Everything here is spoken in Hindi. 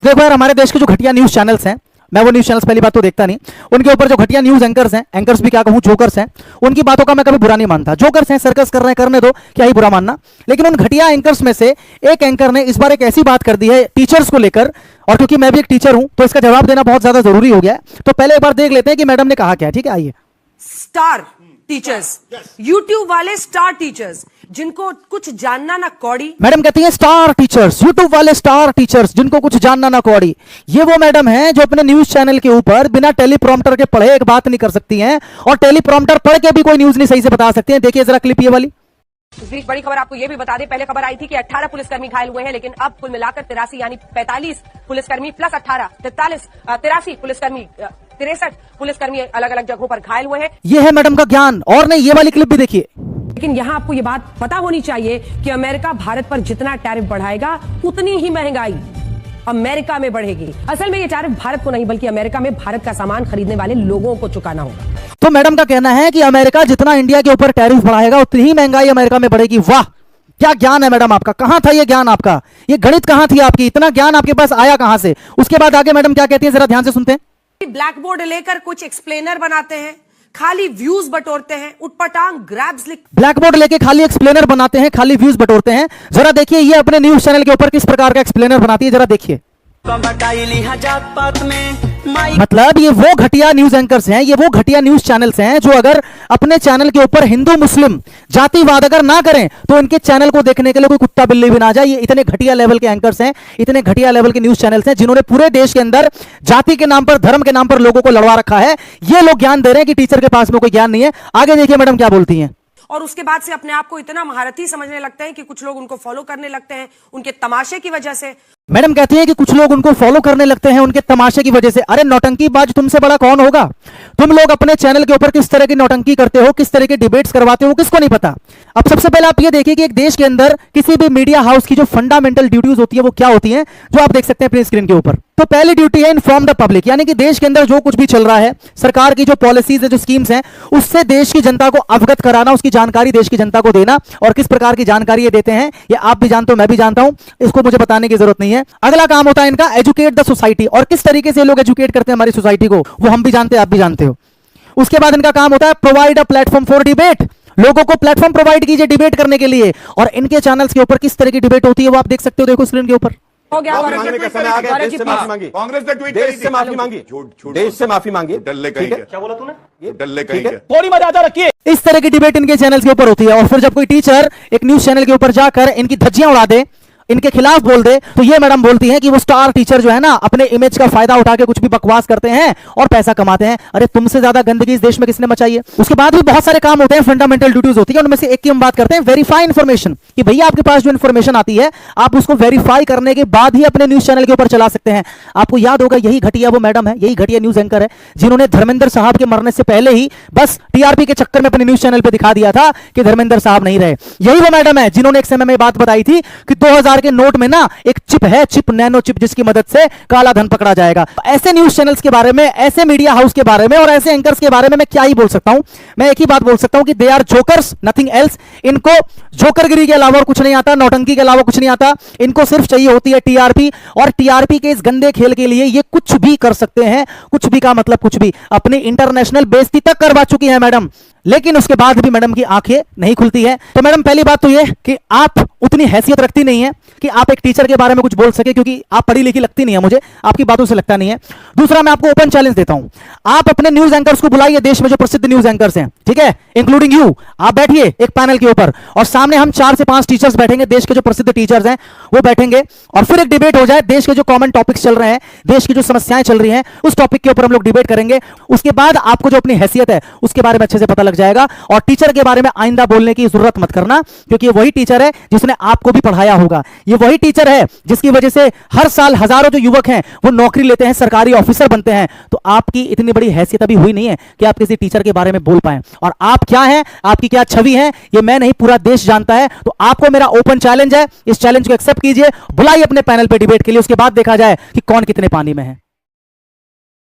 देखो यार, हमारे देश के जो घटिया न्यूज चैनल्स हैं, मैं वो न्यूज चैनल्स पहली बात तो देखता नहीं, उनके ऊपर जो घटिया न्यूज एंकर्स हैं, एंकर्स भी क्या कहूं, जोकर्स हैं, उनकी बातों का मैं कभी बुरा नहीं मानता। जोकर्स हैं, सर्कस कर रहे हैं, करने दो, क्या ही बुरा मानना। लेकिन उन घटिया एंकर्स में से एक एंकर ने इस बार एक ऐसी बात कर दी है टीचर्स को लेकर, और क्योंकि मैं भी एक टीचर हूं तो इसका जवाब देना बहुत ज्यादा जरूरी हो गया है। तो पहले एक बार देख लेते हैं कि मैडम ने कहा क्या। ठीक है, आइए। स्टार टीचर्स, यूट्यूब वाले स्टार टीचर्स जिनको कुछ जानना ना कौड़ी। मैडम कहती है स्टार टीचर्स, यूट्यूब वाले स्टार टीचर्स जिनको कुछ जानना ना कौड़ी। ये वो मैडम है जो अपने न्यूज चैनल के ऊपर बिना टेलीप्रॉम्प्टर के पढ़े एक बात नहीं कर सकती हैं, और टेलीप्रॉम्प्टर पढ़ के भी कोई न्यूज नहीं सही से बता सकती हैं। देखिए जरा क्लिप ये वाली। इस बीच बड़ी खबर आपको ये भी बता दें, पहले खबर आई थी कि 18 पुलिसकर्मी घायल हुए हैं, लेकिन अब कुल मिलाकर 83 यानी 45 पुलिसकर्मी प्लस 18 83 पुलिसकर्मी 63 पुलिसकर्मी अलग अलग जगहों पर घायल हुए हैं। ये है मैडम का ज्ञान। और नहीं, ये वाली क्लिप भी देखिए। लेकिन यहाँ आपको ये बात पता होनी चाहिए कि अमेरिका भारत पर जितना टैरिफ बढ़ाएगा उतनी ही महंगाई अमेरिका में बढ़ेगी। असल में ये टैरिफ भारत को नहीं बल्कि अमेरिका में भारत का सामान खरीदने वाले लोगों को चुकाना होगा। तो मैडम का कहना है कि अमेरिका जितना इंडिया के ऊपर टैरिफ बढ़ाएगा उतनी ही महंगाई अमेरिका में बढ़ेगी। वाह, क्या ज्ञान है मैडम आपका। कहां था ये ज्ञान आपका, ये गणित कहां थी आपकी, इतना ज्ञान आपके पास आया कहां से। उसके बाद आगे मैडम क्या कहती है, जरा ध्यान से सुनते हैं। ब्लैक बोर्ड लेकर कुछ एक्सप्लेनर बनाते हैं, खाली व्यूज बटोरते हैं, उटपटांग ग्रैब्स लिख। ब्लैक बोर्ड लेके खाली एक्सप्लेनर बनाते हैं, खाली व्यूज बटोरते हैं। जरा देखिए ये अपने न्यूज चैनल के ऊपर किस प्रकार का एक्सप्लेनर बनाती है, जरा देखिए। मतलब ये वो घटिया न्यूज एंकर्स हैं, ये वो घटिया न्यूज चैनल्स हैं जो अगर अपने चैनल के ऊपर हिंदू मुस्लिम जातिवाद अगर ना करें तो इनके चैनल को देखने के लिए कोई कुत्ता बिल्ली भी ना जाए। ये इतने घटिया लेवल के एंकर्स हैं, इतने घटिया लेवल के न्यूज चैनल्स हैं जिन्होंने पूरे देश के अंदर जाति के नाम पर, धर्म के नाम पर लोगों को लड़वा रखा है। ये लोग ज्ञान दे रहे हैं कि टीचर के पास में कोई ज्ञान नहीं है। आगे देखिए मैडम क्या बोलती हैं। और उसके बाद से अपने आप को इतना महारथी समझने लगते हैं कि कुछ लोग उनको फॉलो करने लगते हैं उनके तमाशे की वजह से। मैडम कहती है कि कुछ लोग उनको फॉलो करने लगते हैं उनके तमाशे की वजह से। अरे नौटंकीबाज तुमसे बड़ा कौन होगा। तुम लोग अपने चैनल के ऊपर किस तरह की नौटंकी करते हो, किस तरह के डिबेट्स करवाते हो, किसको नहीं पता। अब सबसे पहले आप ये देखिए कि एक देश के अंदर किसी भी मीडिया हाउस की जो फंडामेंटल ड्यूटीज होती है वो क्या होती है, जो आप देख सकते हैं अपनी स्क्रीन के ऊपर। तो पहली ड्यूटी है इन्फॉर्म द पब्लिक, यानी कि देश के अंदर जो कुछ भी चल रहा है, सरकार की जो पॉलिसीज है, जो स्कीम्स हैं, उससे देश की जनता को अवगत कराना, उसकी जानकारी देश की जनता को देना। और किस प्रकार की जानकारी ये देते हैं ये आप भी जानते हो, मैं भी जानता हूं, इसको मुझे बताने की जरूरत नहीं है। अगला काम होता है इनका एजुकेट द सोसाइटी, और किस तरीके से लोग एजुकेट करते हैं हमारी सोसाइटी को वो हम भी जानते हैं, आप भी जानते हो। उसके बाद इनका काम होता है provide a platform for debate, लोगों को प्लेटफॉर्म प्रोवाइड कीजिए डिबेट करने के लिए। और इनके चैनल्स के ऊपर किस तरह की डिबेट होती है वो आप देख सकते हो, देखो स्क्रीन के ऊपर। हो गया कांग्रेस ने ट्वीट देश से माफी मांगी, देश से माफी मांगी। डल्ले कहीं क्या बोला तूने, ये डल्ले कहीं थोड़ी मर्यादा रखिए। इस तरह की डिबेट इनके चैनल के ऊपर होती है। और फिर जब कोई टीचर एक न्यूज चैनल के ऊपर जाकर इनकी धज्जियां उड़ा दे, इनके खिलाफ बोल दे, तो ये मैडम बोलती हैं कि वो स्टार टीचर जो है ना अपने इमेज का फायदा उठा के कुछ भी बकवास करते हैं और पैसा कमाते हैं। अरे तुमसे ज्यादा गंदगी इस देश में किसने मचाई है। उसके बाद भी बहुत सारे काम होते हैं, फंडामेंटल ड्यूटीज होती है, उनमें से एक की हम बात करते हैं वेरीफाई इन्फॉर्मेशन, कि भैया आपके पास जो इन्फॉर्मेशन आती है आप उसको वेरीफाई करने के बाद ही अपने न्यूज चैनल के ऊपर चला सकते हैं। आपको याद होगा यही घटिया वो मैडम है, यही घटिया न्यूज एंकर है जिन्होंने धर्मेंद्र साहब के मरने से पहले ही बस टीआरपी के चक्कर में अपने न्यूज चैनल पर दिखा दिया था कि धर्मेंद्र साहब नहीं रहे। यही वो मैडम है जिन्होंने एक समय में बात बताई थी कि 2000 के नोट में ना एक चिप है, चिप नैनो चिप, जिसकी मदद से काला धन पकड़ा जाएगा। ऐसे न्यूज चैनल्स के बारे में, ऐसे मीडिया हाउस के बारे में और ऐसे एंकर्स के बारे में मैं क्या ही बोल सकता हूं। मैं एक ही बात बोल सकता हूं कि they are jokers, nothing else. इनको जोकरगिरी के अलावा और कुछ नहीं आता, नौटंकी के अलावा कुछ नहीं आता। इनको सिर्फ चाहिए होती है टीआरपी, और टीआरपी के इस गंदे खेल के लिए ये कुछ भी कर सकते हैं। कुछ भी का मतलब कुछ भी, अपनी इंटरनेशनल बेइज्जती तक करवा चुकी है मैडम, लेकिन उसके बाद भी मैडम की आंखें नहीं खुलती है। तो मैडम पहली बात तो ये कि आप उतनी हैसियत रखती नहीं है कि आप एक टीचर के बारे में कुछ बोल सके, क्योंकि आप पढ़ी लिखी लगती नहीं है मुझे, आपकी बातों से लगता नहीं है। दूसरा, मैं आपको ओपन चैलेंज देता हूं, आप अपने न्यूज एंकर्स को बुलाइए, देश में जो प्रसिद्ध न्यूज एंकर्स हैं, ठीक है, इंक्लूडिंग यू। आप बैठिए एक पैनल के ऊपर और सामने हम 4 से 5 टीचर्स बैठेंगे, देश के जो प्रसिद्ध टीचर्स हैं वो बैठेंगे, और फिर एक डिबेट हो जाए। देश के जो कॉमन टॉपिक्स चल रहे हैं, देश की जो समस्याएं चल रही हैं, उस टॉपिक के ऊपर हम लोग डिबेट करेंगे। उसके बाद आपको जो अपनी हैसियत है उसके बारे में अच्छे से पता लग जाएगा। और टीचर के बारे में आइंदा बोलने की जरूरत मत करना, क्योंकि ये वही टीचर है जिसने आपको भी पढ़ाया होगा। ये वही टीचर है जिसकी वजह से हर साल हजारों जो युवक हैं वो नौकरी लेते हैं, सरकारी ऑफिसर बनते हैं। तो आपकी इतनी बड़ी हैसियत अभी हुई नहीं है कि आप किसी टीचर के बारे में बोल पाएं। और आप क्या हैं, आपकी क्या छवि है, ये मैं नहीं पूरा देश जानता है। तो आपको मेरा ओपन चैलेंज है, इस चैलेंज को एक्सेप्ट कीजिए, बुलाइए अपने पैनल पे डिबेट के लिए। उसके बाद देखा जाए कि कौन कितने पानी में है।